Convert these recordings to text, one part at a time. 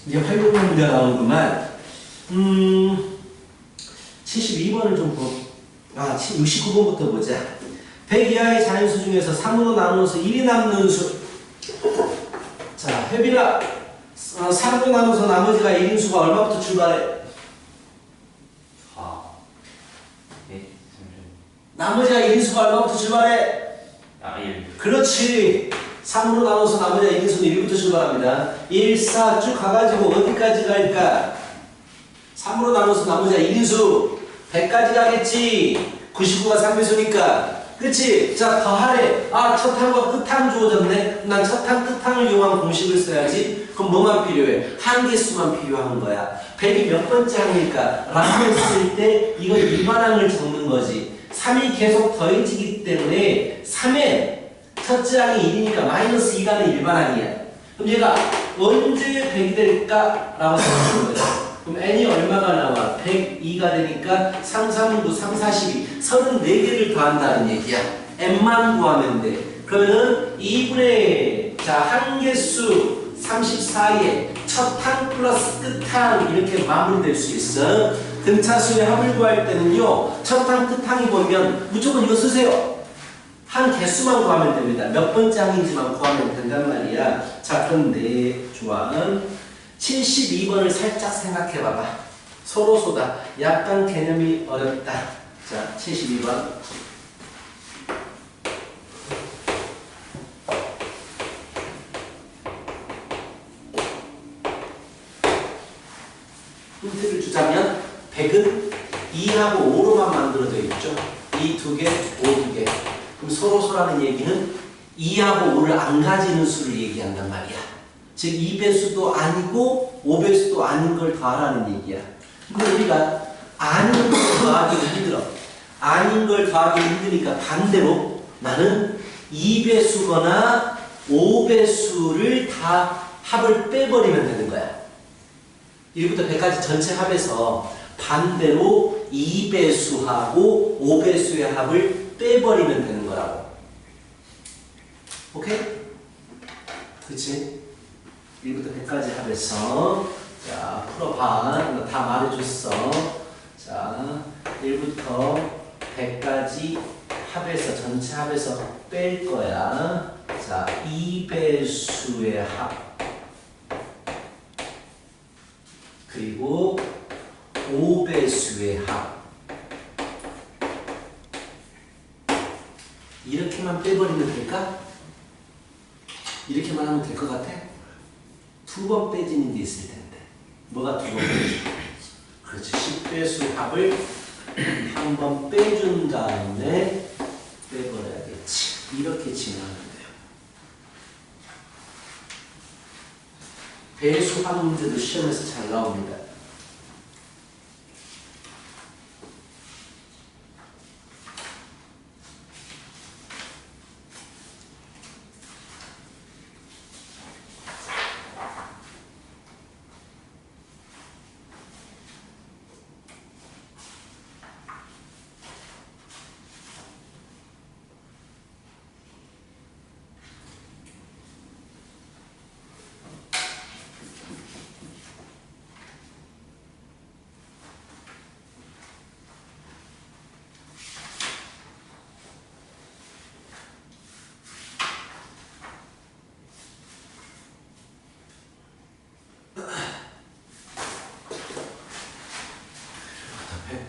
이제 활용문 문제가 나오는구만. 72번을 좀 보. 69번부터 보자. 100 이하의 자연수 중에서 3으로 나누어서 1이 남는 수. 자, 혜빈아. 3으로 나눠서 나머지가 1인 수가 얼마부터 출발해? 네, 나머지가 1인 수가 얼마부터 출발해? 1. 그렇지. 3으로 나눠서 나머지가 1인 수는 1부터 출발합니다. 1, 4 쭉 가가지고 어디까지 갈까? 3으로 나눠서 나머지가 1인 수 100까지 가겠지. 99가 3배수니까. 그치? 자, 더하래. 첫 항과 끝항 주어졌네. 난 첫 항, 끝항을 이용한 공식을 써야지. 그럼 뭐만 필요해? 한 개수만 필요한 거야. 100이 몇 번째 항일까? 라고 했을 때 이거 일반항을 적는 거지. 3이 계속 더해지기 때문에 3에 첫째 항이 1이니까 마이너스 2가는 일반항이야. 그럼 얘가 언제 100이 될까? 라고 생각하는 거야. 그럼 n이 얼마가 나와? 102가 되니까 3, 3, 9, 3, 42 34개를 더한다는 얘기야. n만 구하면 돼. 그러면은 2분의 한 개수 34에 첫 항 플러스 끝항 이렇게 마무리될 수 있어. 등차수의 합을 구할 때는요. 첫 항, 끝항이 보면 무조건 이거 쓰세요. 한 개수만 구하면 됩니다. 몇 번째 항인지만 구하면 된단 말이야. 자, 그런데 좋아. 72번을 살짝 생각해 봐봐. 서로소다. 약간 개념이 어렵다. 자, 72번. 힌트를 주자면 100은 2하고 5로만 만들어져 있죠. 2 2개, 5 2개. 그럼 서로소라는 얘기는 2하고 5를 안 가지는 수를 얘기한단 말이야. 즉 2배수도 아니고 5배수도 아닌 걸 더하라는 얘기야. 근데 우리가 아닌 걸 더하기 힘들어. 아닌 걸 더하기 힘드니까 반대로 나는 2배수거나 5배수를 다 합을 빼버리면 되는 거야. 1부터 100까지 전체 합에서 반대로 2배수하고 5배수의 합을 빼버리면 되는 거라고. 오케이? 그치? 1부터 100까지 합에서 자 풀어봐. 다 말해줬어. 자 1부터 100까지 합에서 전체 합에서 뺄 거야. 자 2배수의 합 그리고 5배수의 합 이렇게만 빼버리면 될까? 이렇게만 하면 될 것 같아? 두 번 빼지는 게 있을 텐데. 뭐가 두 번 빼지? 그렇지. 10배수 합을 한 번 빼준 다음에 빼버려야겠지. 이렇게 진행하면 돼요. 배수합 문제도 시험에서 잘 나옵니다.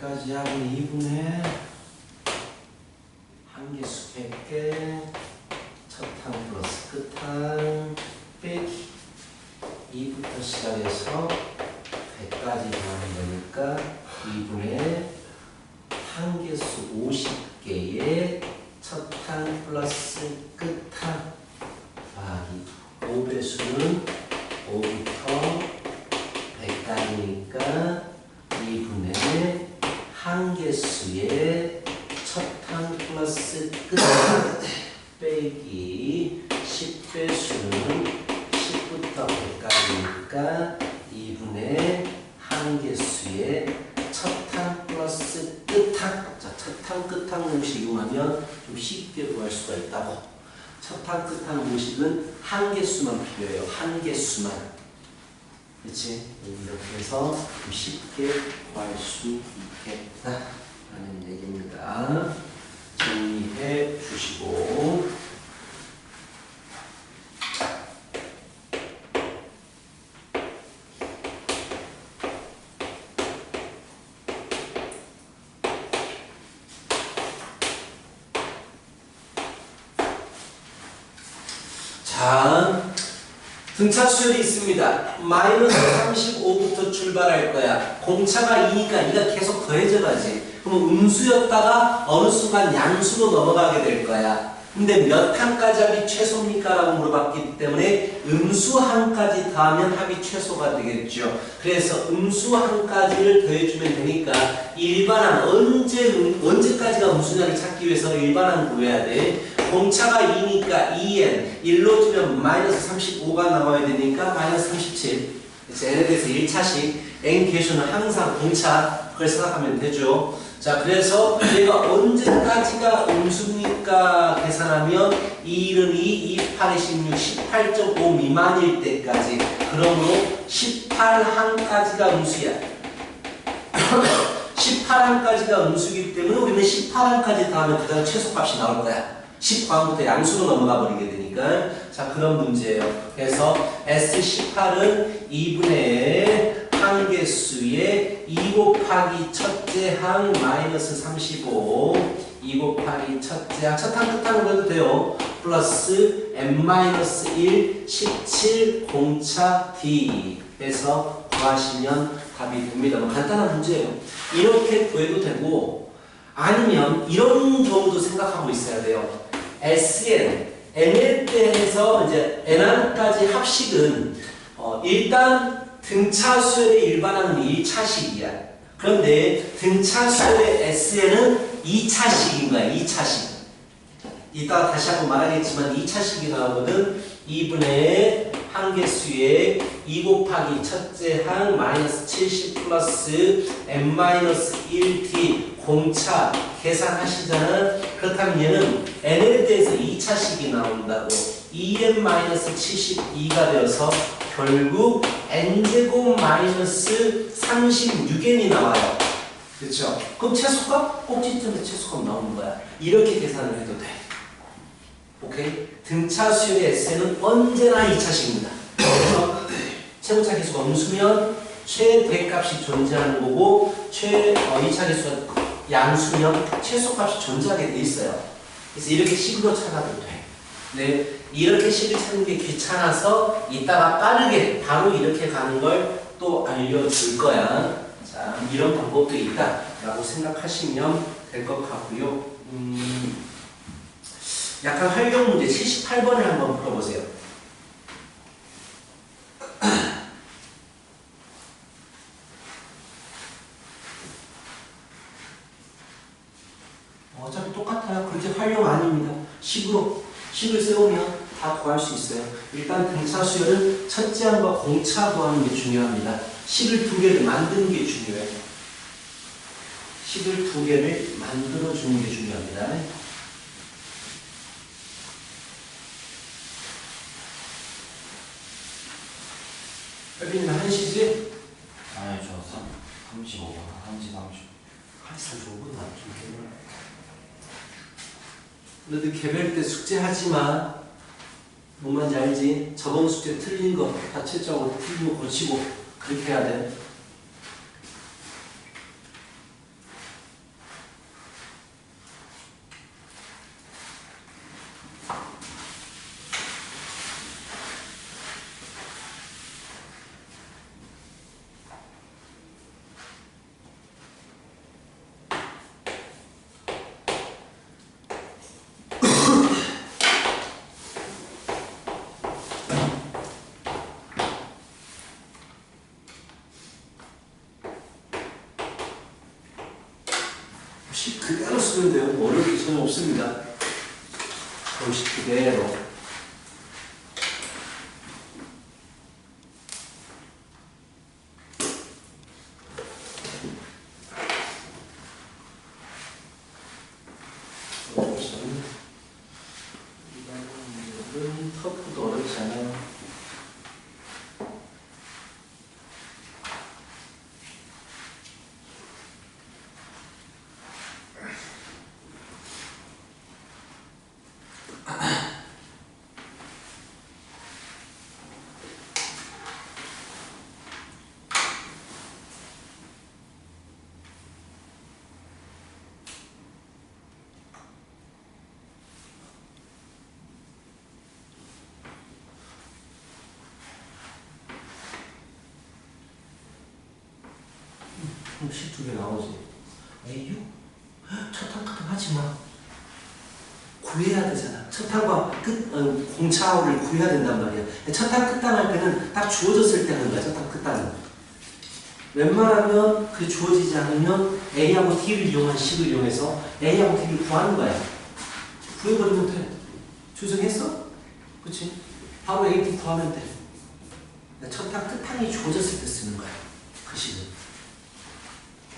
까지 하고 2분의 한 개수 100개 첫 항 플러스 끝항 빼기 2부터 시작해서 100까지 더하는 거니까 2분의 한 개수 50개의 첫 항 플러스 끝항 더하기 5배수는 5부터 100까지니까 2분의 한 개수의 첫 항 플러스 끝항 빼기 10배수는 10부터 100까지니까 2분의 한 개수의 첫 항 플러스 끝항. 자, 첫 항 끝항 공식 이용하면 좀 쉽게 구할 수가 있다고. 첫 항 끝항 공식은 한 개수만 필요해요. 한 개수만. 그렇지? 이렇게 해서 쉽게 구할 수 있겠다 라는 얘기입니다. 정리해 주시고 자, 등차 수열이 있습니다. 마이너스 35부터 출발할 거야. 공차가 2니까 2가 계속 더해져 가지. 그럼 음수였다가 어느 순간 양수로 넘어가게 될 거야. 근데 몇 항까지 합이 최소입니까? 라고 물어봤기 때문에 음수 항까지 더하면 합이 최소가 되겠죠. 그래서 음수 항까지를 더해주면 되니까 일반항, 언제까지가 음수냐를 찾기 위해서 일반항 구해야 돼. 공차가 2니까 2n, 1로 주면 마이너스 35가 나와야 되니까 마이너스 37. 그래서 n에 대해서 1차식, n 계수는 항상 공차, 그걸 생각하면 되죠. 자, 그래서 얘가 언제까지가 음수입니까? 계산하면 2는 2, 2, 8에 16, 18.5 미만일 때까지. 그러므로 18항까지가 음수야. 18항까지가 음수이기 때문에 우리는 18항까지 더하면 그 다음 최소값이 나올 거야. 10항부터 양수로 넘어가 버리게 되니까. 자, 그런 문제예요. 그래서 S18은 2분의 항계수의 2 곱하기 첫째 항 마이너스 35 2 곱하기 첫째 항 첫 항 끝항으로 해도 돼요. 플러스 n-1 17 공차 d 해서 구하시면 답이 됩니다. 뭐 간단한 문제예요. 이렇게 구해도 되고 아니면 이런 경우도 생각하고 있어야 돼요. SN, NL 때 해서 이제 NR까지 합식은 일단 등차 수열의 일반항은 1차식이야. 그런데 등차 수열의 SN은 2차식인 거야. 2차식. 이따가 다시 한번 말하겠지만 2차식이 나오거든. 2분의 항계수의 2 곱하기 첫째 항 마이너스 70 플러스 n-1t 공차 계산하시잖아. 그렇다면 얘는 n에 대해서 2차식이 나온다고. 2n-72가 되어서 결국 n제곱 마이너스 36n이 나와요. 그렇죠? 그럼 최소값? 꼭지점에 최소값 나오는 거야. 이렇게 계산을 해도 돼. 오케이? 등차 수열의 S는 언제나 2차식입니다. 그래서 최고차 계수가 음수면 최대값이 존재하는 거고 2차 계수가 양수면 최소값이 존재하게 돼 있어요. 그래서 이렇게 식으로 찾아도 돼. 네, 이렇게 식을 찾는 게 귀찮아서 이따가 빠르게 바로 이렇게 가는 걸 또 알려줄 거야. 자, 이런 방법도 있다라고 생각하시면 될 것 같고요. 약간 활용 문제 78번을 한번 풀어보세요. 어차피 똑같아요. 그렇게 활용 아닙니다. 식을 세우면 다 구할 수 있어요. 일단 등차 수열은 첫째 항과 공차 구하는 게 중요합니다. 식을 2개를 만드는 게 중요해요. 식을 2개를 만들어주는 게 중요합니다. 혜빈이는 한시지? 아니 저 35번 30 35분 나좀 개별. 너희들 개별 때 숙제하지 마. 뭔 말인지 알지? 저번 숙제 틀린 거 다 채점하고 틀린 거 고치고 그렇게 해야 돼. 식 그대로 쓰면 돼요. 어려울 게 전혀 없습니다. 공식 그대로. 이거는 터프도 어렵지 않아요. 식 두 개 나오지. A6? 첫 항 하지 마. 구해야 되잖아. 첫 항과 공차를 구해야 된단 말이야. 첫 항 끝항 할 때는 딱 주어졌을 때 하는 거야. 첫 항 끝항은. 웬만하면 그 주어지지 않으면 A하고 T를 이용한 식을 이용해서 A하고 T를 구하는 거야. 구해버리면 돼. 조정했어? 그치? 바로 A, T 구하면 돼. 첫 항 끝항이 주어졌을 때 쓰는 거야. 그 식은.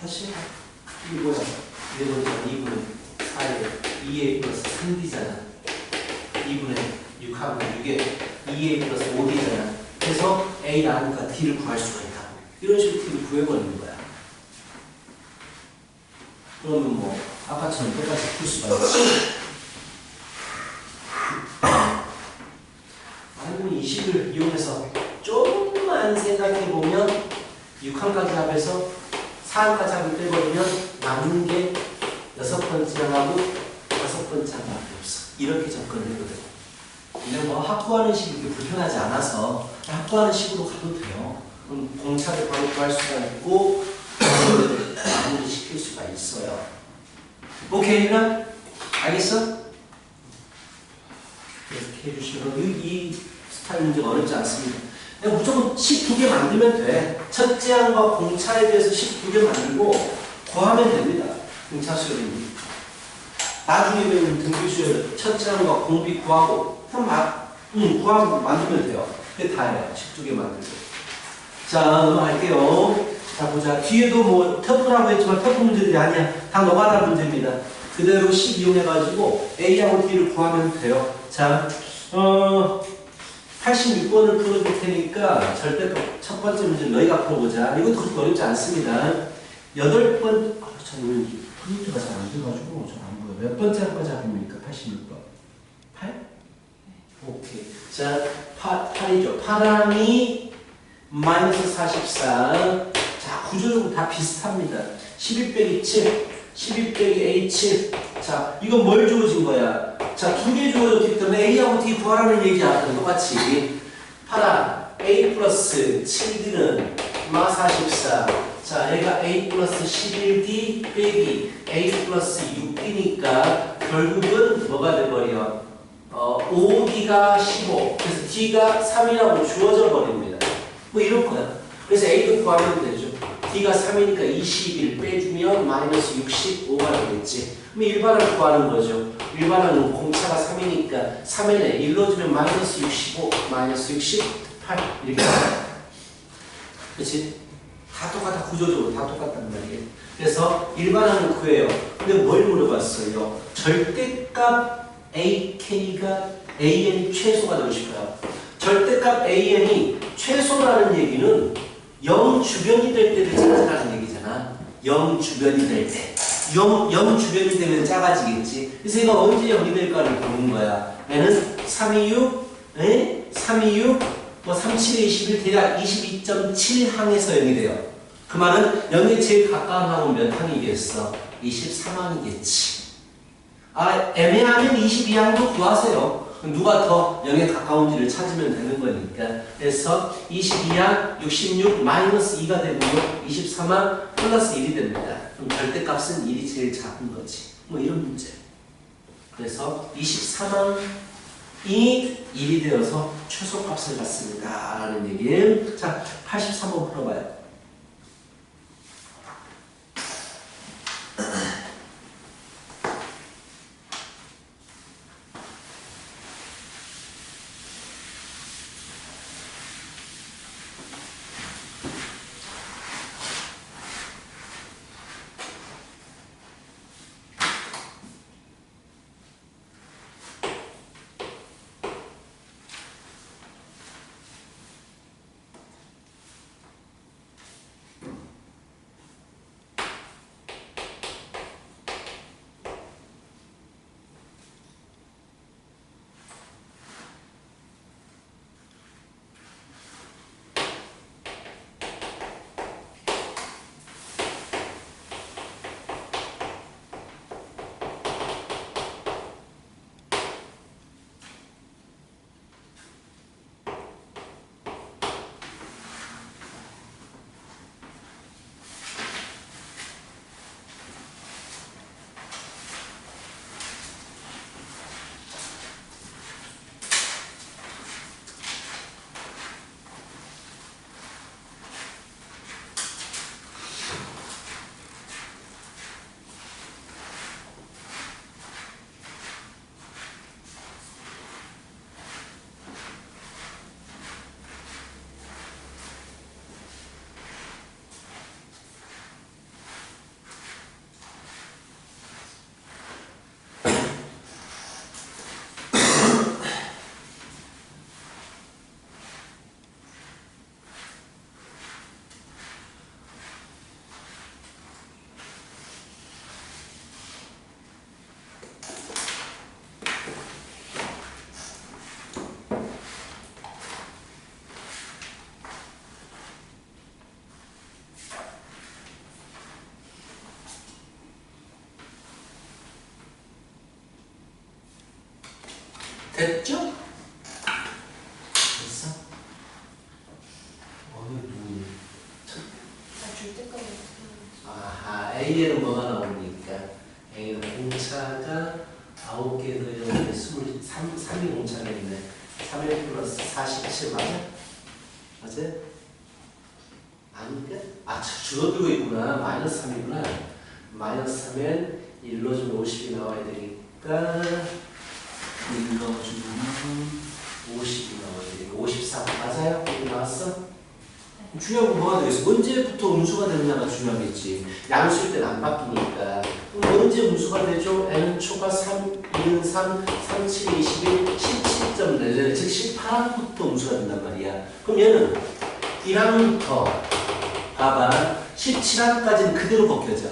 다시 이게 뭐야? 이게 뭐냐? 2분의 4에 2a 플러스 3d잖아. 2분의 6하고 6에 2a 플러스 5d잖아. 그래서 a 나누니까 d를 구할 수가 있다고. 이런 식으로 d를 구해버리는 거야. 그러면 뭐 아까처럼 똑같이 풀 수가 있지. 아니면 이 식을 이용해서 조금만 생각해보면 6항까지 합해서 4항까지 합을 빼버리면 남는 게 6번째 항하고 5번째 항밖에 없어. 이렇게 접근을 해도 되고. 근데 뭐 확보하는 식이 그렇게 불편하지 않아서 확보하는 식으로 가도 돼요. 그럼 공차를 바로 구할 수가 있고 마무리 시킬 수가 있어요. 오케이, 그럼 알겠어? 이렇게 해주시면 이 스타일 문제가 어렵지 않습니다. 그냥 무조건 식 두 개 만들면 돼. 첫째 항과 공차에 대해서 식 두 개 만들고 구하면 됩니다. 공차 수열입니다. 나중에 배우는 등비 수열 첫째 항과 공비 구하고 구하고 만들면 돼요. 그게 다예요. 식 두 개 만들고. 자, 넘어갈게요. 자, 보자. 뒤에도 뭐 터프라고 했지만 터프 문제들이 아니야. 다 노가다 문제입니다. 그대로 식 이용해가지고 A하고 D를 구하면 돼요. 자, 86번을 풀어줄 테니까 절대값 첫 번째 문제 너희가 풀어보자. 이것도 그렇게 어렵지 않습니다. 8번, 참, 프린트가 잘 안 돼가지고 잘 안 보여. 몇 번째 한번 잡힙니까? 86번. 8? 오케이. 자, 8이죠. 8항이 마이너스 44. 자, 구조적으로 다 비슷합니다. 12 빼기 7, 12 빼기 A7. 자, 이건 뭘 주어진 거야? 자, 두 개 주어졌기 때문에 A하고 D 구하라는 얘기야. 똑같이. 8항 A 플러스 7D는 마 44. 자, 얘가 A 플러스 11D 빼기 A 플러스 6D니까 결국은 뭐가 돼버려? 5D가 15. 그래서 D가 3이라고 주어져 버립니다. 뭐 이런 거야. 그래서 A도 구하면 되죠. D가 3이니까 21 빼주면 마이너스 65가 되겠지. 그럼 일반항 구하는 거죠. 일반항은 공차가 3이니까 3에는 1 넣어주면 마이너스 65, 마이너스 68 이렇게 그렇지? 다 똑같아. 구조적으로 다 똑같단 말이에요. 그래서 일반항을 구해요. 근데 뭘 물어봤어요? 절대값 AK가 AN이 최소가 되고 싶어요. 절대값 AN이 최소라는 얘기는 0 주변이 될 때를 찾으라는 얘기잖아. 0 주변이 될 때. 0 주변이 되면 작아지겠지. 그래서 얘가 언제 0이 될까를 보는 거야. 얘는 326, 326, 뭐 37에 21, 대략 22.7항에서 0이 돼요. 그 말은 0에 제일 가까운 항은 몇 항이겠어? 23항이겠지. 애매하면 22항도 구하세요. 누가 더 0에 가까운지를 찾으면 되는 거니까. 그래서 22항 66 마이너스 2가 되고요. 23항 플러스 1이 됩니다. 그럼 절대값은 1이 제일 작은 거지. 뭐 이런 문제. 그래서 23항이 1이 되어서 최소값을 갖습니다. 라는 얘기예요. 자, 83번 풀어봐요. 됐죠? 됐어? 이거 누구니? 줄 때까지. 아하, A에는 뭐가 나오니까? A는 공차가 9개 더해졌는데 3이 공차가 있네. 3일 플러스 47 맞아? 맞아? 아닌가? 아, 줄어들고 있구나. 마이너스 3이구나. 마이너스 3엔 1로 좀 50이 나와야 되니까 1로 주면 50이 나와야 되니까 54 맞아요? 여기 나왔어? 중요한 건 뭐가 되겠어? 언제부터 음수가 되느냐가 중요하겠지. 양수일 때는 안 바뀌니까. 그럼 언제 음수가 되죠? n은 초가 3, 2는 3, 3, 7, 21, 17.4, 즉 18항부터 음수가 된단 말이야. 그럼 얘는 1항부터 봐봐. 17항까지는 그대로 벗겨져.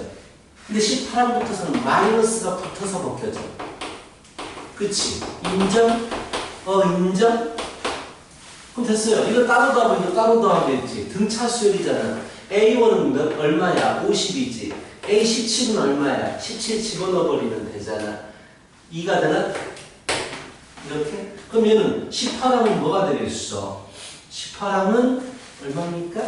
근데 18항부터서는 마이너스가 붙어서 벗겨져. 그치? 인정? 인정? 그럼 됐어요. 이거 따로 더하면 이거 따로 더하겠지. 등차 수열이잖아. A1은 얼마야? 50이지. A17은 얼마야? 17 집어넣어버리면 되잖아. 2가 되나? 이렇게? 그럼 얘는 18항은 뭐가 되겠어? 18항은 얼마입니까?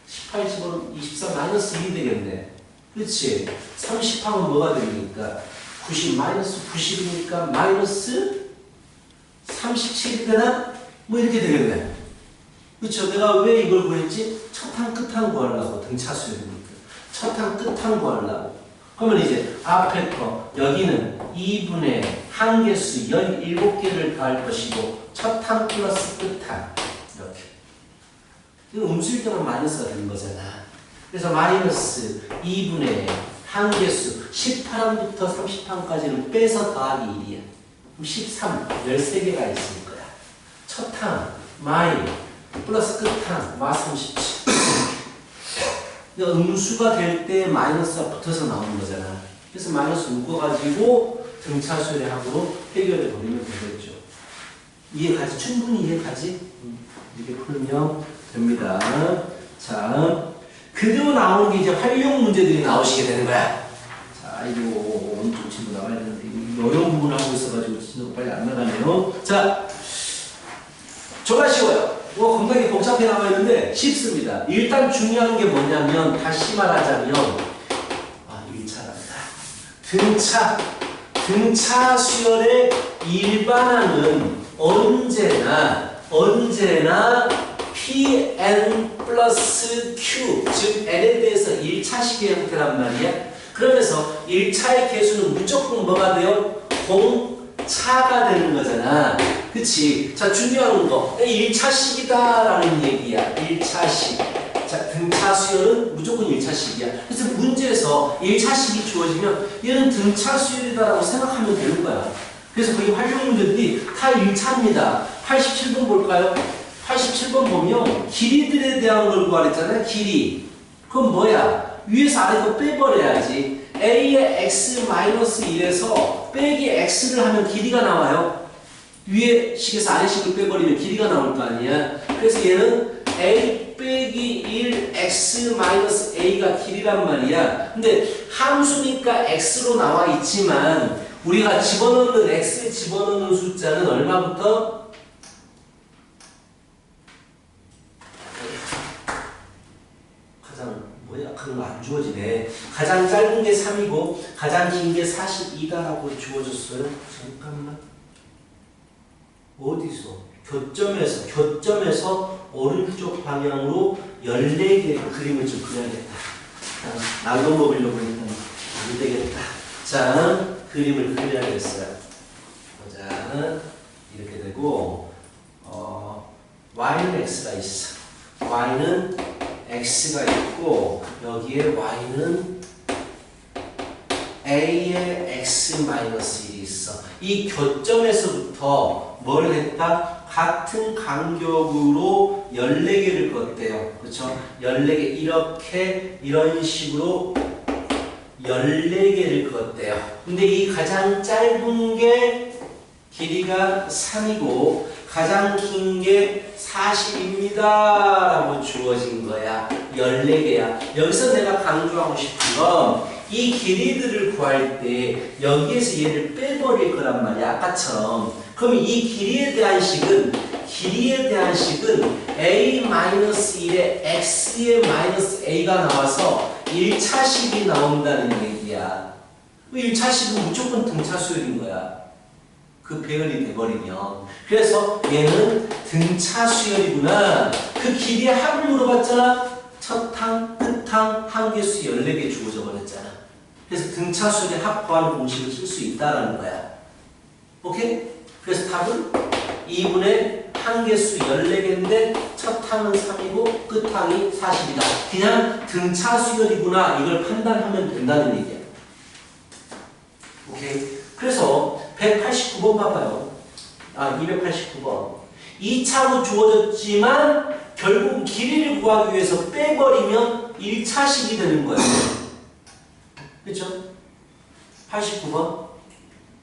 18 집어넣으면 24 마이너스 2이 되겠네. 그렇지? 30항은 뭐가 됩니까? 90 마이너스 90이니까 마이너스 37이 되나? 뭐 이렇게 되겠네. 그렇죠? 내가 왜 이걸 구했지? 첫항 끝항 구하려고. 등차 수열이니까. 첫항 끝항 구하려고. 그러면 이제 앞에 거 여기는 2분의 항개수 17개를 더할 것이고 첫항 플러스 끝항 이렇게. 이건 음수일 때만 마이너스가 되는 거잖아. 그래서 마이너스 2분의 항개수 18항부터 30항까지는 빼서 더하기 1이야. 그럼 13, 13개가 있을 거야. 첫항, 마이, 플러스 끝항, 마 37. 음수가 될 때 마이너스가 붙어서 나오는 거잖아. 그래서 마이너스 묶어가지고 등차 수열합으로 해결해 버리면 되겠죠. 이해가지? 충분히 이해가지? 이렇게 풀면 됩니다. 자, 그대로 나오는 게 이제 활용 문제들이 나오시게 되는 거야. 자, 이거 오른쪽 친구 나와야 되는데 어려운 부분 하고 있어가지고 친구가 빨리 안 나가네요. 자, 정말 쉬워요. 뭐 굉장히 복잡해 나와 있는데 쉽습니다. 일단 중요한 게 뭐냐면 다시 말하자면 1차란다. 등차 수열의 일반항은 언제나 Pn 플러스 Q 즉 n에 대해서 1차식의 형태란 말이야. 그러면서 1차의 개수는 무조건 뭐가 돼요? 공차가 되는 거잖아. 그치? 자, 중요한 거 1차식이다라는 얘기야. 1차식. 자, 등차 수열은 무조건 1차식이야. 그래서 문제에서 1차식이 주어지면 얘는 등차 수열이다라고 생각하면 되는 거야. 그래서 거기 활용 문제들이 다 1차입니다. 87번 볼까요? 87번 보면 길이들에 대한 걸 구하랬잖아요. 길이. 그건 뭐야? 위에서 아래 거 빼버려야지. A의 x-1에서 빼기 x를 하면 길이가 나와요. 위에 식에서 아래 식을 빼버리면 길이가 나올 거 아니야. 그래서 얘는 A 빼기 1 x-a가 길이란 말이야. 근데 함수니까 x로 나와 있지만 우리가 집어넣는 x에 집어넣는 숫자는 얼마부터? 가장 뭐야? 그런 거 안 주어지네. 가장 짧은 게 3이고 가장 긴 게 42다라고 주어졌어요. 잠깐만. 어디서? 교점에서 오른쪽 방향으로 14개의 그림을 좀 그려야겠다. 날로 먹으려고 했더니 안 되겠다. 자, 그림을 그려야겠어요. 보자. 이렇게 되고, y는 x가 있어. y는 x가 있고, 여기에 y는 a의 x-1이 있어. 이 교점에서부터 뭘 했다? 같은 간격으로 14개를 껐대요. 그렇죠? 14개 이렇게 이런 식으로 14개를 껐대요. 근데 이 가장 짧은 게 길이가 3이고 가장 긴 게 40입니다 라고 주어진 거야. 14개야. 여기서 내가 강조하고 싶은 건 이 길이들을 구할 때 여기에서 얘를 빼버릴 거란 말이야. 아까처럼. 그럼 이 길이에 대한 식은 a-1에 x의 마이너스 a가 나와서 1차식이 나온다는 얘기야. 1차식은 무조건 등차수열인 거야. 그 배열이 돼버리면. 그래서 얘는 등차수열이구나. 그 길이의 합을 물어봤잖아. 첫 항, 끝 항, 한계수 14개 주어져 버렸잖아. 그래서 등차수열의 합 구하는 공식을 쓸 수 있다라는 거야. 오케이? 그래서 답은 2분의 한계수 14개인데 첫 항은 3이고 끝 항이 40이다. 그냥 등차수열이구나. 이걸 판단하면 된다는 얘기야. 오케이? 그래서 189번 봐봐요. 289번. 2차로 주어졌지만 결국 길이를 구하기 위해서 빼버리면 1차식이 되는 거예요. 그렇죠? 89번.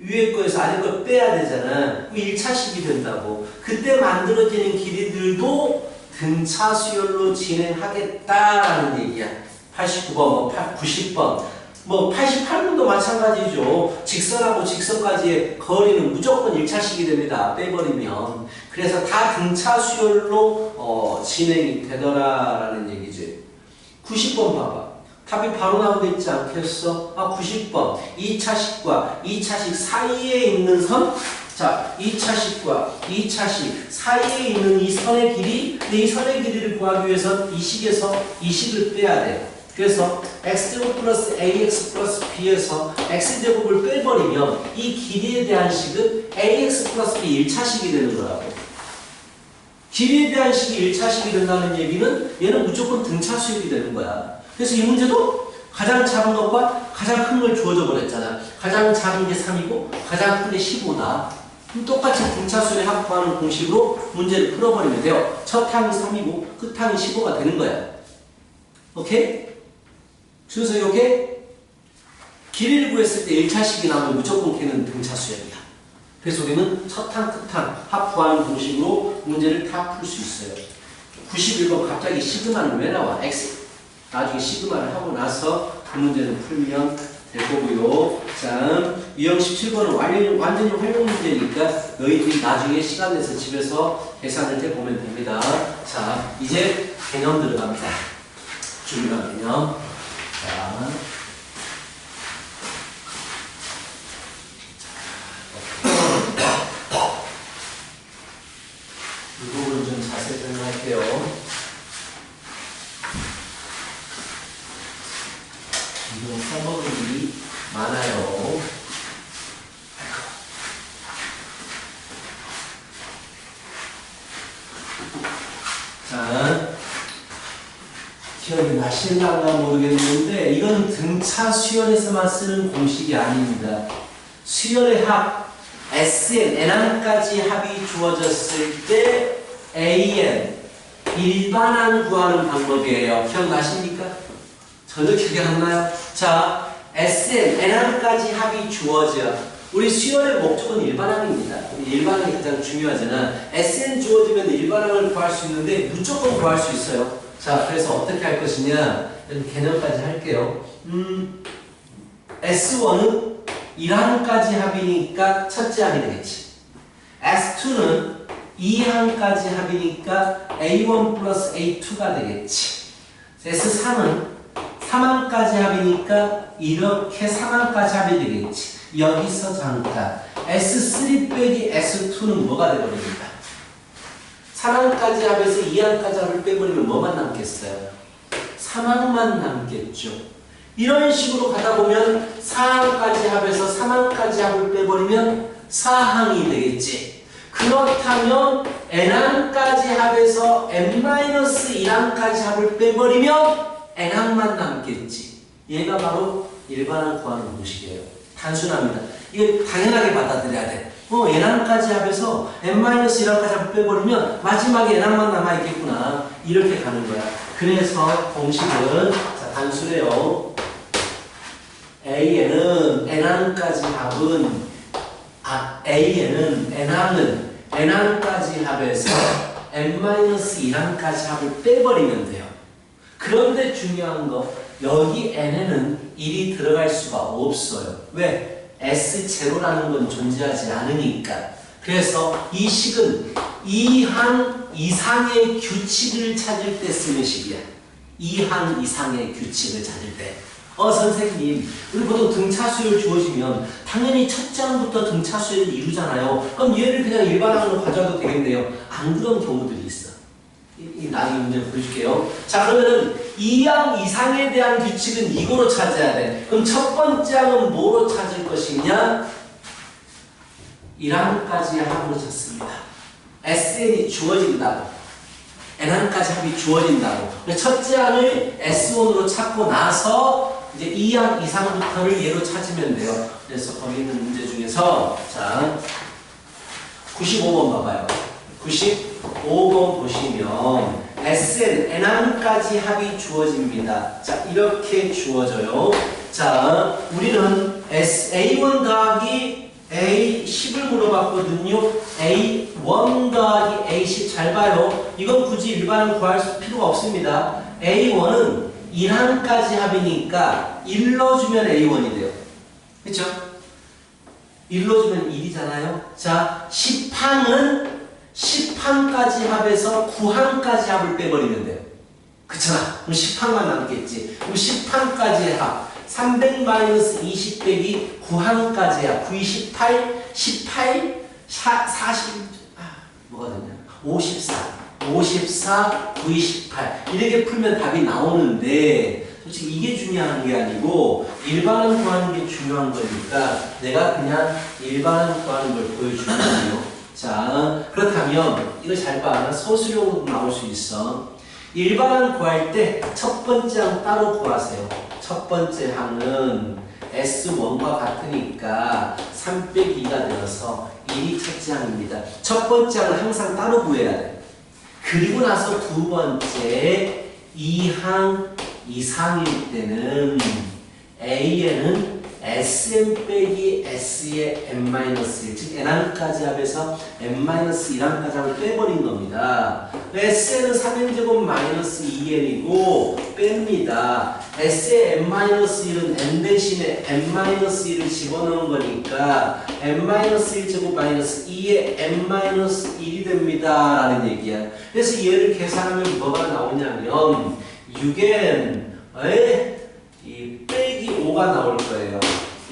위에 거에서 아래 걸 빼야 되잖아. 1차식이 된다고. 그때 만들어지는 길이들도 등차 수열로 진행하겠다라는 얘기야. 89번, 90번. 88번도 마찬가지죠. 직선하고 직선까지의 거리는 무조건 1차식이 됩니다. 빼버리면. 그래서 다 등차 수열로 진행이 되더라라는 얘기지. 90번 봐봐. 답이 바로 나오고 있지 않겠어? 90번. 2차식과 2차식 사이에 있는 선. 자, 2차식과 2차식 사이에 있는 이 선의 길이. 근데 이 선의 길이를 구하기 위해서 이 식에서 이 식을 빼야 돼. 그래서 x제곱 플러스 ax 플러스 b에서 x제곱을 빼버리면 이 길이에 대한 식은 ax 플러스 b 1차식이 되는 거라고. 길이에 대한 식이 1차식이 된다는 얘기는 얘는 무조건 등차수열이 되는 거야. 그래서 이 문제도 가장 작은 것과 가장 큰 걸 주어져 버렸잖아. 가장 작은 게 3이고 가장 큰 게 15다. 그럼 똑같이 등차수열의 합 구하는 공식으로 문제를 풀어버리면 돼요. 첫 항이 3이고 끝 항이 15가 되는 거야. 오케이? 순서 이렇게 길이를 구했을 때 1차식이 나오면 무조건 걔는 등차수열이야. 그래서 우리는 첫 항, 끝 항 합 구하는 공식으로 문제를 다 풀 수 있어요. 91번 갑자기 시그마는 왜 나와? X. 나중에 시그마를 하고 나서 그 문제는 풀면 될 거고요. 자, 유형 17번은 완전히 활용 문제니까 너희들이 나중에 시간 내서 집에서 계산을 해보면 됩니다. 자, 이제 개념 들어갑니다. 중요한 개념. 자, 이 부분 좀 자세히 설명할게요. 이건 써먹은 일이 많아요. 자, 기억이 나실랑가 모르겠는데 이건 등차 수열에서만 쓰는 공식이 아닙니다. 수열의 합 Sn, N항까지 합이 주어졌을 때 AN 일반항 구하는 방법이에요. 기억나십니까? 전혀 기억이 안 나요? 자, Sn, N항까지 합이 주어져. 우리 수열의 목적은 일반항입니다. 일반항이 가장 중요하잖아. Sn 주어지면 일반항을 구할 수 있는데 무조건 구할 수 있어요. 자, 그래서 어떻게 할 것이냐? 개념까지 할게요. S1은 1항까지 합이니까 첫째 항이 되겠지. S2는 2항까지 합이니까 A1 플러스 A2가 되겠지. S3은 3항까지 합이니까 이렇게 3항까지 합이 되겠지. 여기서 잠깐 S3 빼기 S2는 뭐가 되버립니까? 3항까지 합에서 2항까지 합을 빼버리면 뭐만 남겠어요? 3항만 남겠죠. 이런 식으로 가다 보면 4항까지 합에서 3항까지 합을 빼버리면 4항이 되겠지. 그렇다면 n항까지 합에서 n-1항까지 합을 빼버리면 n항만 남겠지. 얘가 바로 일반항 구하는 공식이에요. 단순합니다. 이거 당연하게 받아들여야 돼. n항까지 합해서 n-1항까지 합을 빼버리면 마지막에 n항만 남아있겠구나. 이렇게 가는 거야. 그래서 공식은 자, 단순해요. AN은 n항까지 합은 AN은 n항까지 합해서 n-1항까지 합을 빼버리면 돼요. 그런데 중요한 거 여기 n에는 1이 들어갈 수가 없어요. 왜? S0라는 건 존재하지 않으니까. 그래서 이 식은 2항 이상의 규칙을 찾을 때 쓰는 식이야. 2항 이상의 규칙을 찾을 때. 선생님, 우리 보통 등차수열 주어지면 당연히 첫째 항부터 등차수열을 이루잖아요. 그럼 얘를 그냥 일반항으로 가져와도 되겠네요. 안 그런 경우들이 있어. 이 나중에 문제를 보여줄게요. 자, 그러면은 2항 이상에 대한 규칙은 이거로 찾아야 돼. 그럼 첫 번째 항은 뭐로 찾을 것이냐? 1항까지 합으로 찾습니다. SN이 주어진다고. N항까지 합이 주어진다고. 첫째 항을 S1으로 찾고 나서 이제 2항 이상부터를 얘로 찾으면 돼요. 그래서 거기 있는 문제 중에서 자 95번 봐봐요. 95번 보시면 SN, N항까지 합이 주어집니다. 자, 이렇게 주어져요. 자, 우리는 A1 더하기 A10을 물어봤거든요. A1 더하기 A10 잘 봐요. 이건 굳이 일반은 구할 필요가 없습니다. A1은 1항까지 합이니까 1 넣어주면 A1이 돼요. 그쵸? 1 넣어주면 1이잖아요. 자, 10항은 10항까지 합에서 9항까지 합을 빼버리면 돼요. 그렇잖아. 그럼 10항만 남겠지. 그럼 10항까지의 합 300-20 빼기 9항까지야. 9, 18, 18, 40, 뭐가 되냐? 54, 54, 9, 18 이렇게 풀면 답이 나오는데 솔직히 이게 중요한 게 아니고 일반항 구하는 게 중요한 거니까 내가 그냥 일반항 구하는 걸 보여주는 거예요. 자, 그렇다면 이거 잘 봐. 서술형으로 나올 수 있어. 일반항 구할 때 첫 번째 항 따로 구하세요. 첫 번째 항은 S1과 같으니까 3 빼기 2가 되어서 1이 첫째 항입니다. 첫 번째 항은 항상 따로 구해야 돼. 그리고 나서 두 번째 2항 이상일 때는 A에는 Sn 빼기 S의 n-1, 즉 n항까지 합해서 n-1항까지 합을 빼버린 겁니다. Sn은 3n제곱 마이너스 2n이고 뺍니다. S의 n-1은 n 대신에 n-1을 집어넣은 거니까 n-1제곱 마이너스 2의 n-1이 됩니다. 라는 얘기야. 그래서 얘를 계산하면 뭐가 나오냐면 6n 이 빼기 5가 나올 거예요.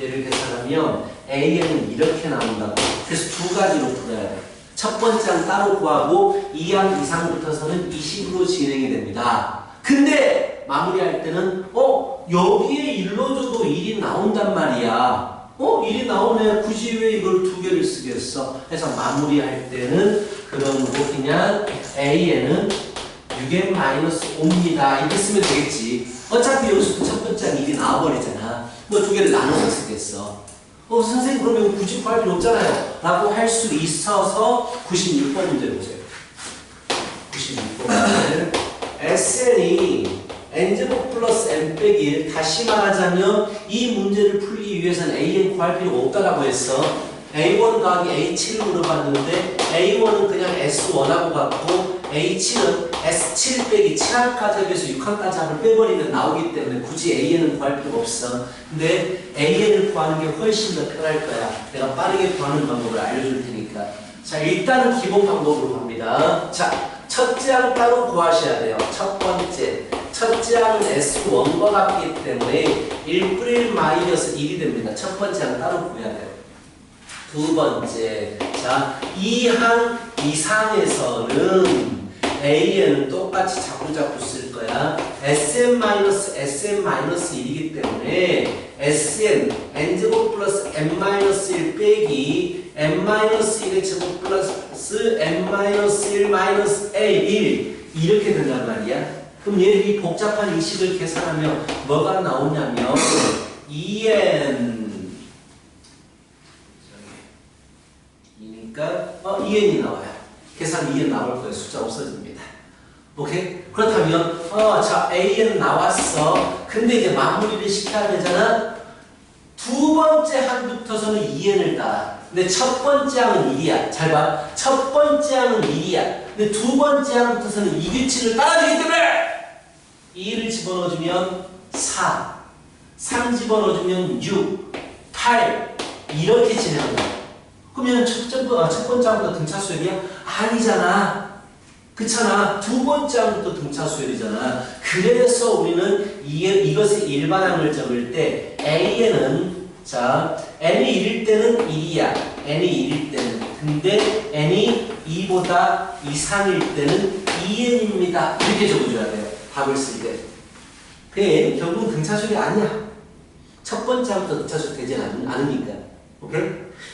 얘를 계산하면 AN은 이렇게 나온다고. 그래서 두 가지로 풀어야 돼. 첫 번째 항 따로 구하고 2항 이상부터서는 20으로 진행이 됩니다. 근데 마무리할 때는 여기에 1로 줘도 1이 나온단 말이야. 1이 나오네. 굳이 왜 이걸 두 개를 쓰겠어? 그래서 마무리할 때는 그런 거 그냥 AN은 6n-5입니다. 이렇게 쓰면 되겠지. 어차피 여기서도 첫 번째 항 1이 나와버리잖아. 뭐 두 개를 나눠서 쓰겠어. 선생님 그러면 굳이 구할 필요 없잖아요. 라고 할 수 있어서 96번 문제를 보세요. 96번 문제는 SN이 n제곱 플러스 n 빼기 1 다시 말하자면 이 문제를 풀기 위해서는 AN 구할 필요가 없다라고 했어. A1 더하기 A7을 물어봤는데 A1은 그냥 S1하고 같고 A7은 S7 빼기 7항까지 합해서 6항까지 합을 빼버리면 나오기 때문에 굳이 AN은 구할 필요가 없어. 근데 AN을 구하는 게 훨씬 더 편할 거야. 내가 빠르게 구하는 방법을 알려줄 테니까. 자, 일단은 기본 방법으로 갑니다. 자, 첫째 항 따로 구하셔야 돼요. 첫 번째. 첫째 항은 S1과 같기 때문에 1+1 마이너스 1이 됩니다. 첫 번째 항 따로 구해야 돼요. 두 번째. 자, 2항 이상에서는 AN은 똑같이 자꾸자꾸 쓸 거야. Sn-1이기 때문에 Sn, n제곱 플러스 n-1 빼기 n-1의 제곱 플러스 n-1 마이너스 a1 이렇게 된단 말이야. 그럼 얘를 이 복잡한 이 식을 계산하면 뭐가 나오냐면 2n 이니까 2n이 나와요. 계산 2n 나올 거예요. 숫자 없어집니다. 오케이? 그렇다면 자 AN 나왔어. 근데 이제 마무리를 시켜야 되잖아. 두 번째 항부터서는 2n을 따라. 근데 첫 번째 항은 1이야. 잘 봐. 첫 번째 항은 1이야. 근데 두 번째 항부터서는 이 규칙을 따라주기 때문에 2를 집어넣어주면 4. 3 집어넣어주면 6, 8 이렇게 진행합니다. 그러면 첫 번째 항부터 등차 수열이야? 아니잖아. 그렇잖아. 두 번째 항부터 등차 수열이잖아. 그래서 우리는 이것의 일반항을 적을 때 A에는 자 n이 1일 때는 1이야. n이 1일 때는. 근데 n이 2보다 이상일 때는 2n입니다. 이렇게 적어줘야 돼요. 답을 쓸 때. 그 n은 결국은 등차수열이 아니야. 첫 번째 항부터 등차수열 되지 않으니까. 오케이?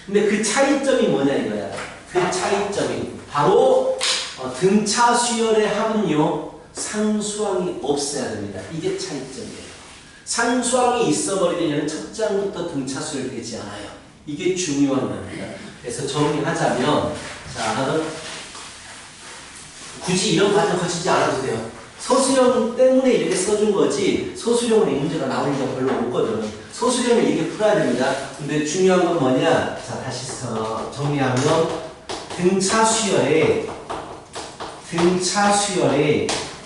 근데 그 차이점이 뭐냐 이거야. 그 차이점이 바로 등차 수열의 합은요 상수항이 없어야 됩니다. 이게 차이점이에요. 상수항이 있어버리면 첫째 항부터 등차 수열 되지 않아요. 이게 중요한 겁니다. 그래서 정리하자면 자 굳이 이런 과정 거치지 않아도 돼요. 소수령 때문에 이렇게 써준 거지 소수령은 이 문제가 나올 리가 별로 없거든. 소수령을 이렇게 풀어야 됩니다. 근데 중요한 건 뭐냐? 자 다시 정리하면 등차 수열의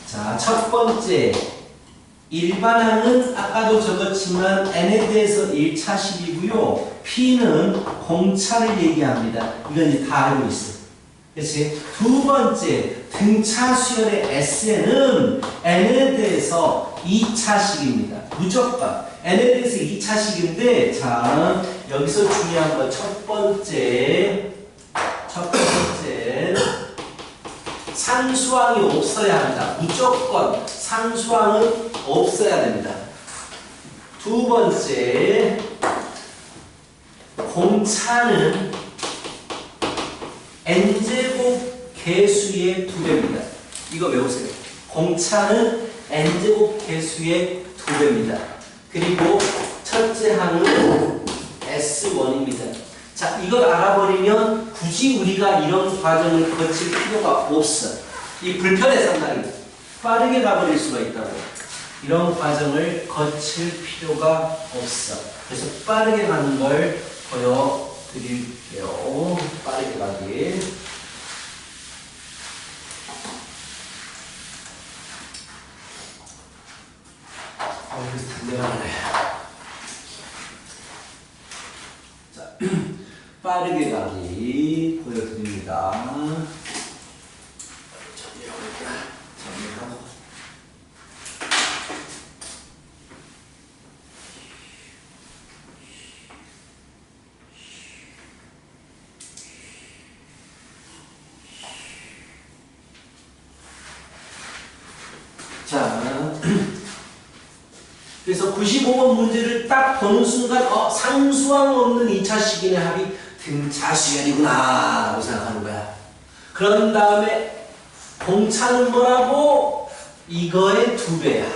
자 첫 번째 일반항은 아까도 적었지만 n에 대해서 1차식이고요. p는 공차를 얘기합니다. 이건 이제 다 알고 있어. 그렇지? 두 번째 등차 수열의 S는 n에 대해서 2차식입니다. 무조건 n에 대해서 2차식인데 자 여기서 중요한 건 첫 번째 상수항이 없어야 합니다. 무조건 상수항은 없어야 됩니다. 두 번째 공차는 n제곱 개수의 2배입니다. 이거 외우세요. 공차는 n제곱 개수의 2배입니다. 그리고 첫째 항은 S1입니다. 자, 이걸 알아버리면 굳이 우리가 이런 과정을 거칠 필요가 없어. 이 불편해 상당히. 빠르게 가버릴 수가 있다고. 이런 과정을 거칠 필요가 없어. 그래서 빠르게 가는 걸 보여드릴게요. 빠르게 가기. 그래서 단대가네. 자, 빠르게 가기 보여드립니다. 정리하고. 자, 그래서 95번 문제를 딱 보는 순간 상수항 없는 2차식인의 합이 등차수열이구나 라고 생각하는 거야. 그런 다음에 공차는 뭐라고? 이거의 2배야.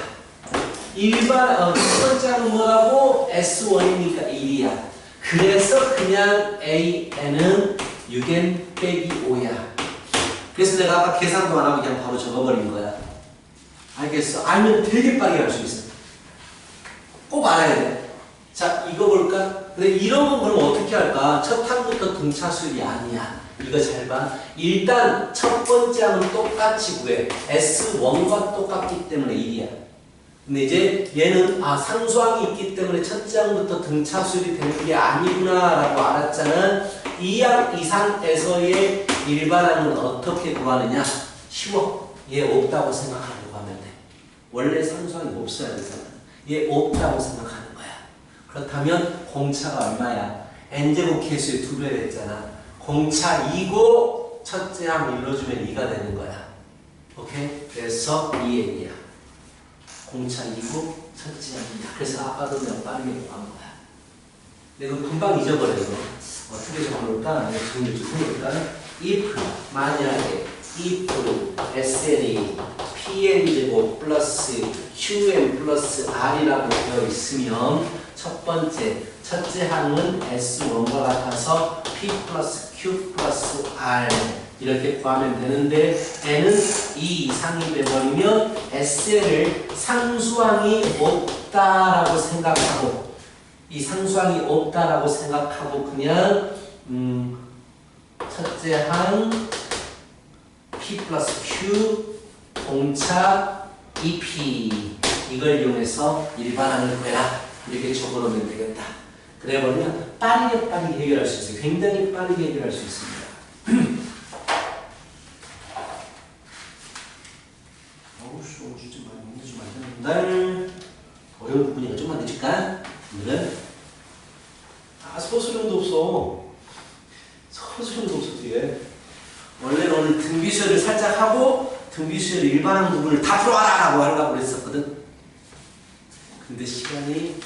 첫 번째는 뭐라고? S1이니까 1이야. 그래서 그냥 AN은 6N 빼기 5야. 그래서 내가 아까 계산도 안 하고 그냥 바로 적어버린 거야. 알겠어? 알면 되게 빠르게 할 수 있어. 꼭 알아야 돼. 자, 이거 볼까? 근데 이런 건 그럼 어떻게 할까? 첫 항부터 등차수열이 아니야. 이거 잘 봐. 일단 첫 번째 항은 똑같이 구해. S1과 똑같기 때문에 1이야. 근데 이제 얘는 상수항이 있기 때문에 첫째 항부터 등차수열이 되는 게 아니구나 라고 알았잖아. 이 항 이상에서의 일반항은 어떻게 구하느냐? 쉬워. 얘 없다고 생각하려고 하면 돼. 원래 상수항이 없어야 되잖아. 얘 없다고 생각하는 거야. 그렇다면 공차가 얼마야? n제곱 개수의 2배를 했잖아. 공차 2고 첫째 항 일러주면 2가 되는 거야. 오케이? 그래서 2n이야. 공차 2고 첫째 항이야. 그래서 아까도 내가 빠르게 구한 거야. 내가 금방 잊어버려서 어떻게 적어놓을까? 정리 좀 해볼까? if 만약에 if sn이 pn제곱 플러스 qn 플러스 r이라고 되어 있으면 첫 번째, 첫째 항은 s1과 같아서 p 플러스 q 플러스 r 이렇게 구하면 되는데 n은 2 이상이 되버리면 sn을 상수항이 없다라고 생각하고 이 상수항이 없다라고 생각하고 그냥 첫째 항 p 플러스 q 공차 EP 이걸 이용해서 일반항을 구해라. 이렇게 적어놓으면 되겠다. 그래버리면 빠르게 해결할 수 있어요. 굉장히 빠르게 해결할 수 있습니다. 어우, 진짜 많이 문제 좀 안 되는 어려운 부분이니까 좀만 내줄까? 오늘은 서술형도 없어. 서술형도 없어 뒤에. 원래는 오늘 등비수열을 살짝 하고 등비수열 일반항 부분을 다 풀어와라 라고 하려고 그랬었거든. 근데 시간이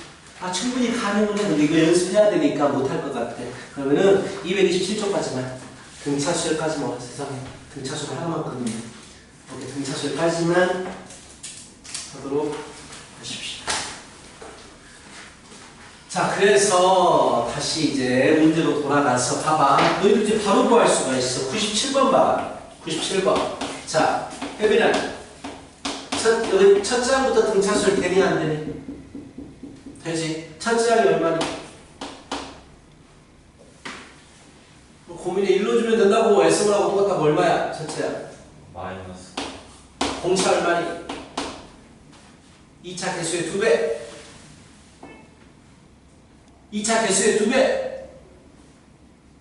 충분히 가능은 해. 근데 이거 연습해야 되니까 못할 것 같아. 그러면은 227쪽까지만 등차수열까지만 세상에 등차수열 하나만 끊으면 오케이, 등차수열까지만 하도록 하십시오. 자, 그래서 다시 이제 문제로 돌아가서 봐봐. 너희들 이제 바로 구할 수가 있어. 97번 봐봐. 97번. 자, 혜빈아. 여기 첫 장부터 등차수열 되니 안 되니? 되지. 첫 장이 얼마니? 고민에 1로 주면 된다고 S분하고 똑같다고 얼마야? 첫째야. 마이너스. 공차 얼마니? 2차 개수의 2배. 2차 개수의 2배.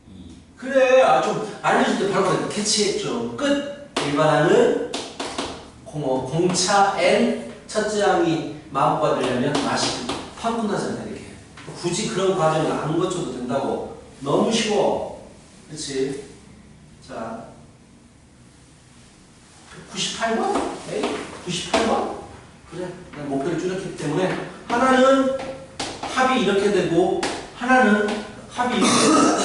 2. 그래. 좀 알려줄 때 바로 캐치했죠. 끝. 일반항은 공차 N 첫째 항이 마음과 되려면 맛이 확 끝나잖아 이렇게. 굳이 그런 과정을 안 거쳐도 된다고. 너무 쉬워. 그렇지? 자, 98번? 에이? 98번? 그래. 내가 목표를 줄였기 때문에 하나는 합이 이렇게 되고 하나는 합이 이렇게 된다.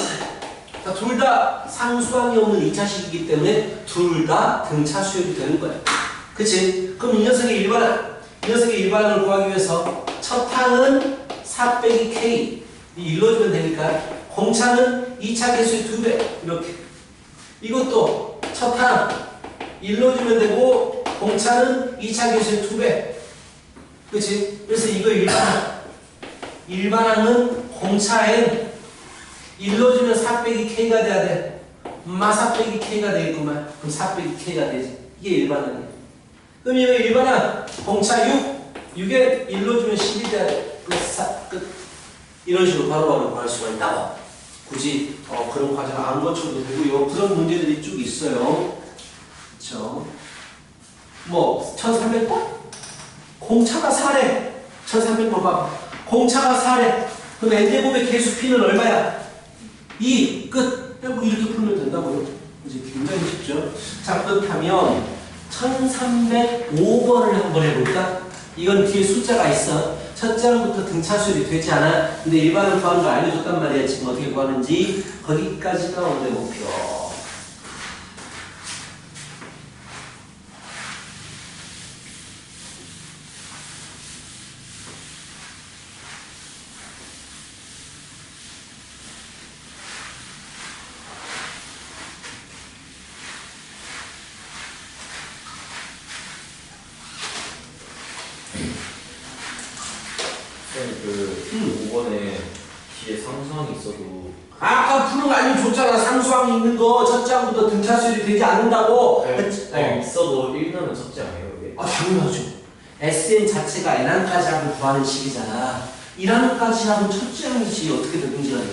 둘 다 상수항이 없는 2차식이기 때문에 둘 다 등차 수열이 되는 거야. 그치? 그럼 이 녀석의 일반항을 구하기 위해서 첫 항은 4 빼기 K 일러주면 되니까 공차는 2차 개수의 2배 이렇게. 이것도 첫 항 일러주면 되고 공차는 2차 개수의 2배. 그치? 그래서 이거 일반항은 공차엔 일러주면 4 빼기 K가 돼야 돼. 4 빼기 K가 되겠구만. 그럼 4 빼기 K가 되지. 이게 일반항이야. 그럼 이거 일반항 공차 6에 일러주면 10이 돼야 돼. 플러스 4 끝. 이런 식으로 바로바로 구할 수가 있다고. 굳이 그런 과정 안 거쳐도 되고요. 그런 문제들이 쭉 있어요. 그쵸? 뭐 1300번? 공차가 4래. 1300번 봐봐. 공차가 4래. 그럼 n제곱의 개수 p는 얼마야? 2. 끝. 이렇게 풀면 된다고요. 이제 굉장히 쉽죠? 자, 그렇다면 1305번을 한번 해볼까? 이건 뒤에 숫자가 있어. 첫 장부터 등차수열이 되지 않아. 근데 일반을 구하는 걸 알려줬단 말이야. 지금 어떻게 구하는지. 거기까지가 오늘의 목표. 그 5번에 뒤에 상수항이 있어도 아까 푸는 거 알려줬잖아. 상수항이 있는 거 첫 장부터 등차수열이 되지 않는다고. 있어도 1는 첫째 아니에요 이게? 당연하죠. Sn 자체가 N항까지 합을 구하는 식이잖아. 1항까지 합은 첫째 항이지. 어떻게 되든지 간에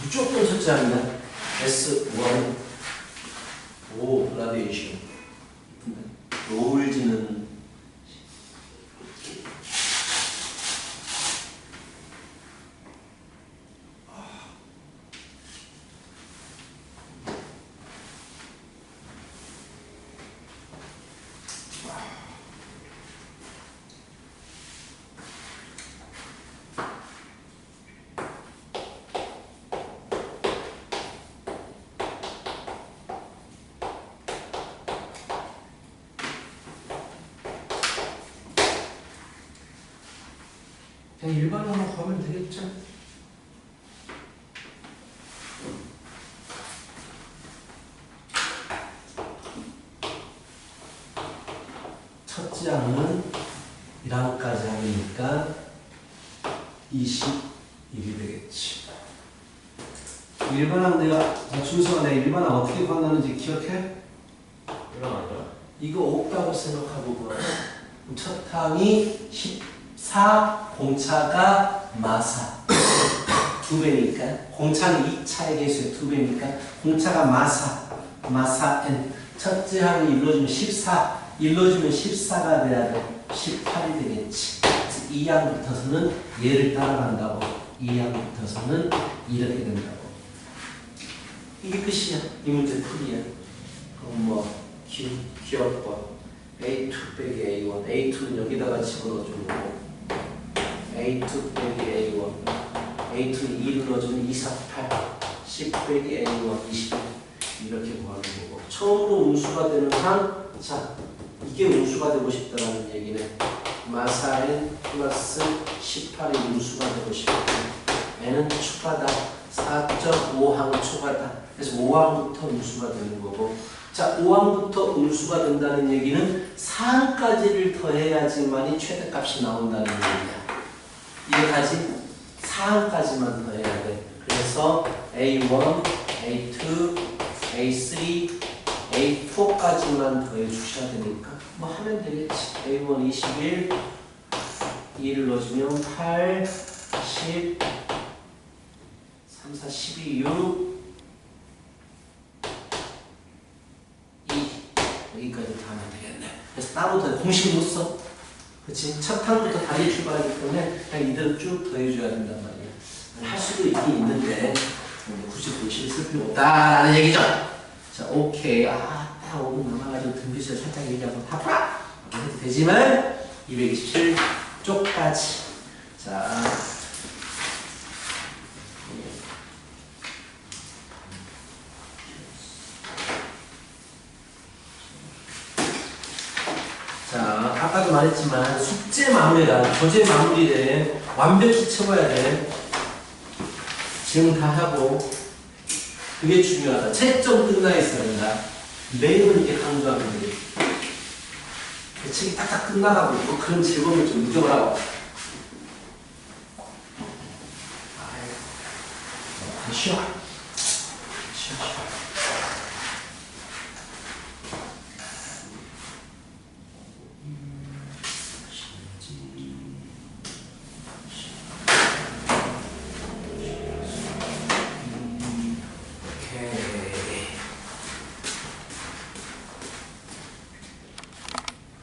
무조건 첫째 항이야. S1 5 라디에이션 롤지는 그냥 일반으로 가면 되겠죠? 첫째 항은 1항까지 하니까 21이 되겠지. 일반항 준수가 내가 일반항 어떻게 구한다는지 기억해? 1은 아니야? 이거 없다고 생각하고 그럼 첫 항이 4 공차가 마사 2배니까 공차는 2차의 개수의 2배니까 공차가 마사 n 첫째 항이 일러주면 14 일러주면 14가 돼야 돼 18이 되겠지. 이 항부터서는 얘를 따라간다고 이 항부터서는 이렇게 된다고. 이게 끝이야. 이 문제 풀이야. 그럼 뭐 기억법 A2 빼기 A1 A2는 여기다가 집어넣어주는 거고 A2 빼기 A1 A2는 2를 넣어주면 2, 4, 8 10 빼기 A1 20 이렇게 구하는 거고 처음으로 음수가 되는 항 자 이게 음수가 되고 싶다는 얘기네. 마사엔 플러스 18이 음수가 되고 싶다. n은 추가다. 4.5항 추가다. 그래서 5항부터 음수가 되는 거고 자 5항부터 음수가 된다는 얘기는 4항까지를 더해야지만이 최대값이 나온다는 얘기야. 이해가지? 4항까지만 더해야 돼. 그래서 A1, A2, A3, A4까지만 더해 주셔야 되니까 뭐 하면 되겠지. A1 21, 2를 넣어주면 8, 10, 3, 4, 12, 6, 2 여기까지 다 하면 되겠네. 그래서 따로 더 공식 못 써. 그치? 첫 항부터 다리 출발하기 때문에 그냥 이대로 쭉 더해줘야 된단 말이야. 할 수도 있긴 있는데 굳이 글씨를 쓸 필요 없다라는 얘기죠. 자, 오케이. 딱 5분 남아가지고 등비실 살짝 얘기하고 다 풀어! 이렇게 해도 되지만 227쪽까지. 자, 아까도 말했지만 숙제 마무리가 교재 마무리를 완벽히 채워야 돼. 지금 다 하고 그게 중요하다. 채점 끝나 있어야 된다. 매번 이렇게 강조하면 돼. 책이 딱딱 끝나가고 있고 그런 즐거움을 좀 누적을 하고. 쉬어. 쉬어.